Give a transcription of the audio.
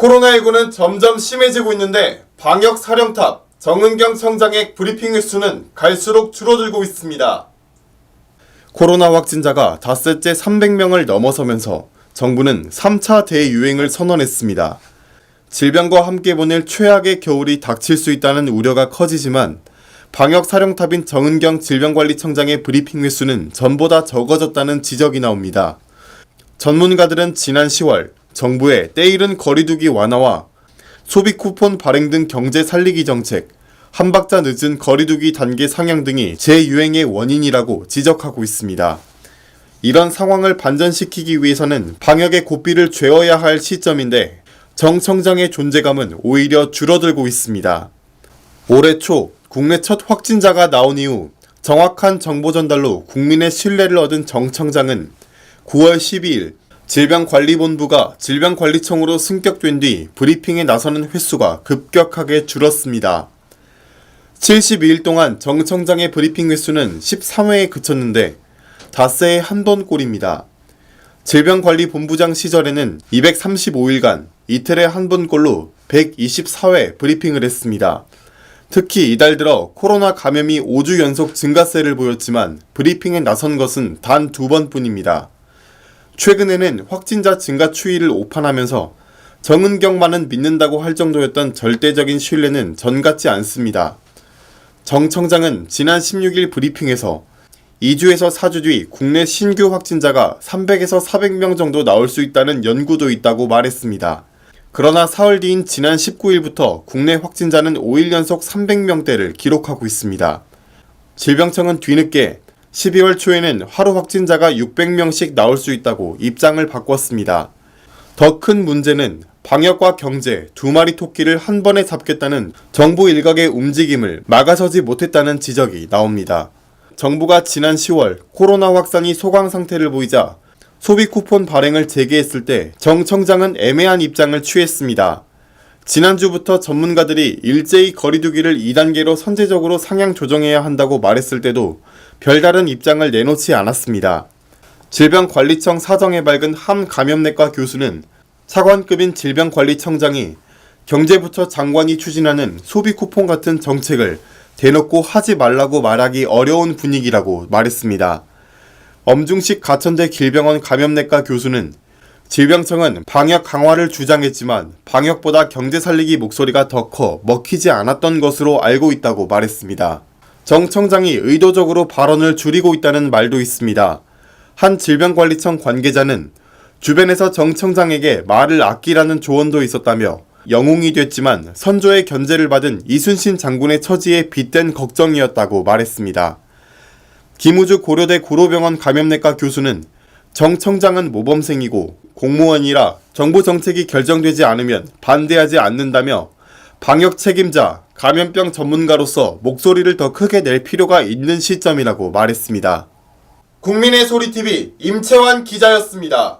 코로나19는 점점 심해지고 있는데 방역 사령탑 정은경 청장의 브리핑 횟수는 갈수록 줄어들고 있습니다. 코로나 확진자가 닷새째 300명을 넘어서면서 정부는 3차 대유행을 선언했습니다. 질병과 함께 보낼 최악의 겨울이 닥칠 수 있다는 우려가 커지지만 방역 사령탑인 정은경 질병관리청장의 브리핑 횟수는 전보다 적어졌다는 지적이 나옵니다. 전문가들은 지난 10월 정부의 때이른 거리두기 완화와 소비 쿠폰 발행 등 경제 살리기 정책, 한 박자 늦은 거리두기 단계 상향 등이 재유행의 원인이라고 지적하고 있습니다. 이런 상황을 반전시키기 위해서는 방역의 고삐를 죄어야 할 시점인데 정 청장의 존재감은 오히려 줄어들고 있습니다. 올해 초 국내 첫 확진자가 나온 이후 정확한 정보 전달로 국민의 신뢰를 얻은 정 청장은 9월 12일 질병관리본부가 질병관리청으로 승격된 뒤 브리핑에 나서는 횟수가 급격하게 줄었습니다. 72일 동안 정 청장의 브리핑 횟수는 13회에 그쳤는데 닷새에 한 번꼴입니다. 질병관리본부장 시절에는 235일간 이틀에 한 번꼴로 124회 브리핑을 했습니다. 특히 이달 들어 코로나 감염이 5주 연속 증가세를 보였지만 브리핑에 나선 것은 단 2번뿐입니다. 최근에는 확진자 증가 추이를 오판하면서 정은경만은 믿는다고 할 정도였던 절대적인 신뢰는 전 같지 않습니다. 정 청장은 지난 16일 브리핑에서 2주에서 4주 뒤 국내 신규 확진자가 300에서 400명 정도 나올 수 있다는 연구도 있다고 말했습니다. 그러나 사흘 뒤인 지난 19일부터 국내 확진자는 5일 연속 300명대를 기록하고 있습니다. 질병청은 뒤늦게 12월 초에는 하루 확진자가 600명씩 나올 수 있다고 입장을 바꿨습니다. 더 큰 문제는 방역과 경제 두 마리 토끼를 한 번에 잡겠다는 정부 일각의 움직임을 막아서지 못했다는 지적이 나옵니다. 정부가 지난 10월 코로나 확산이 소강 상태를 보이자 소비 쿠폰 발행을 재개했을 때 정 청장은 애매한 입장을 취했습니다. 지난주부터 전문가들이 일제히 거리두기를 2단계로 선제적으로 상향 조정해야 한다고 말했을 때도 별다른 입장을 내놓지 않았습니다. 질병관리청 사정에 밝은 한 감염내과 교수는 차관급인 질병관리청장이 경제부처 장관이 추진하는 소비 쿠폰 같은 정책을 대놓고 하지 말라고 말하기 어려운 분위기라고 말했습니다. 엄중식 가천대 길병원 감염내과 교수는 질병청은 방역 강화를 주장했지만 방역보다 경제 살리기 목소리가 더 커 먹히지 않았던 것으로 알고 있다고 말했습니다. 정 청장이 의도적으로 발언을 줄이고 있다는 말도 있습니다. 한 질병관리청 관계자는 주변에서 정 청장에게 말을 아끼라는 조언도 있었다며 영웅이 됐지만 선조의 견제를 받은 이순신 장군의 처지에 빗댄 걱정이었다고 말했습니다. 김우주 고려대 구로병원 감염내과 교수는 정 청장은 모범생이고 공무원이라 정부 정책이 결정되지 않으면 반대하지 않는다며 방역 책임자, 감염병 전문가로서 목소리를 더 크게 낼 필요가 있는 시점이라고 말했습니다. 국민의 소리TV 임채환 기자였습니다.